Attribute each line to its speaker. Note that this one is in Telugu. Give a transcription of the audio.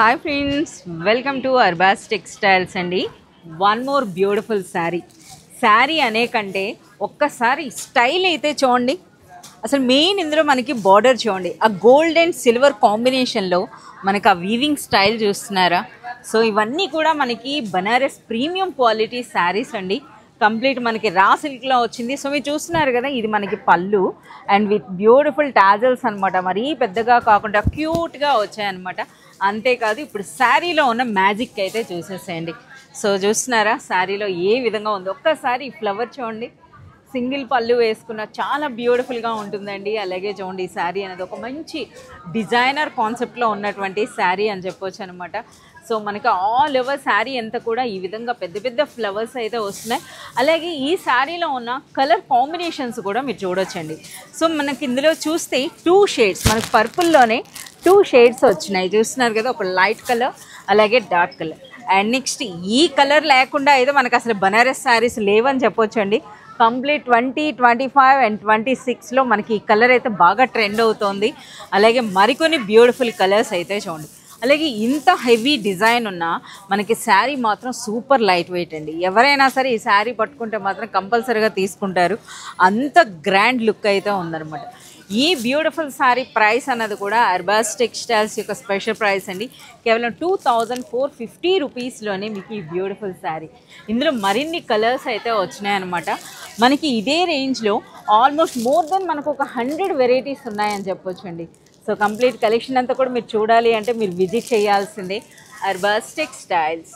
Speaker 1: Hi friends, welcome to Arbaz textiles అండి. వన్ మోర్ బ్యూటిఫుల్ శారీ అనే కంటే ఒక్కసారి స్టైల్ అయితే చూడండి. అసలు మెయిన్ ఇందులో మనకి బార్డర్ చూడండి, ఆ గోల్డ్ అండ్ సిల్వర్ కాంబినేషన్లో మనకు ఆ వీవింగ్ స్టైల్ చూస్తున్నారా. సో ఇవన్నీ కూడా మనకి బనారస్ ప్రీమియం క్వాలిటీ శారీస్ అండి. కంప్లీట్ మనకి రా సిల్క్లో వచ్చింది. సో మీరు చూస్తున్నారు కదా, ఇది మనకి పళ్ళు అండ్ విత్ బ్యూటిఫుల్ టాజల్స్ అనమాట. మరీ పెద్దగా కాకుండా క్యూట్గా వచ్చాయన్నమాట. అంతేకాదు ఇప్పుడు శారీలో ఉన్న మ్యాజిక్ అయితే చూసేసేయండి. సో చూస్తున్నారా శారీలో ఏ విధంగా ఉందో. ఒక్కసారి ఈ ఫ్లవర్ చూడండి, సింగిల్ పళ్ళు వేసుకున్న చాలా బ్యూటిఫుల్గా ఉంటుందండి. అలాగే చూడండి, ఈ శారీ అనేది ఒక మంచి డిజైనర్ కాన్సెప్ట్లో ఉన్నటువంటి శారీ అని చెప్పొచ్చు అనమాట. సో మనకి ఆల్ ఓవర్ శారీ అంతా కూడా ఈ విధంగా పెద్ద పెద్ద ఫ్లవర్స్ అయితే వస్తున్నాయి. అలాగే ఈ శారీలో ఉన్న కలర్ కాంబినేషన్స్ కూడా మీరు చూడొచ్చండి. సో మనకి ఇందులో చూస్తే 2 షేడ్స్, మనకి పర్పుల్లోనే 2 షేడ్స్ వచ్చినాయి. చూస్తున్నారు కదా, ఒక లైట్ కలర్ అలాగే డార్క్ కలర్. అండ్ నెక్స్ట్ ఈ కలర్ లేకుండా అయితే మనకు అసలు బనారస్ శారీస్ లేవని చెప్పొచ్చండి. కంప్లీట్ 2025 అండ్ 26లో మనకి ఈ కలర్ అయితే బాగా ట్రెండ్ అవుతోంది. అలాగే మరికొన్ని బ్యూటిఫుల్ కలర్స్ అయితే చూడండి. అలాగే ఇంత హెవీ డిజైన్ ఉన్న మనకి శారీ మాత్రం సూపర్ లైట్ వెయిట్ అండి. ఎవరైనా సరే ఈ శారీ పట్టుకుంటే మాత్రం కంపల్సరీగా తీసుకుంటారు. అంత గ్రాండ్ లుక్ అయితే ఉందన్నమాట. ఈ బ్యూటిఫుల్ శారీ ప్రైస్ అన్నది కూడా అర్బాస్ టెక్స్టైల్స్ యొక్క స్పెషల్ ప్రైస్ అండి. కేవలం 2450 రూపీస్లోనే మీకు ఈ బ్యూటిఫుల్ శారీ. ఇందులో మరిన్ని కలర్స్ అయితే వచ్చినాయన్నమాట. మనకి ఇదే రేంజ్లో ఆల్మోస్ట్ మోర్ దెన్ మనకు ఒక 100 వెరైటీస్ ఉన్నాయని చెప్పొచ్చు అండి. సో కంప్లీట్ కలెక్షన్ అంతా కూడా మీరు చూడాలి అంటే మీరు విజిట్ చేయాల్సిందే అర్బాస్ టెక్స్టైల్స్.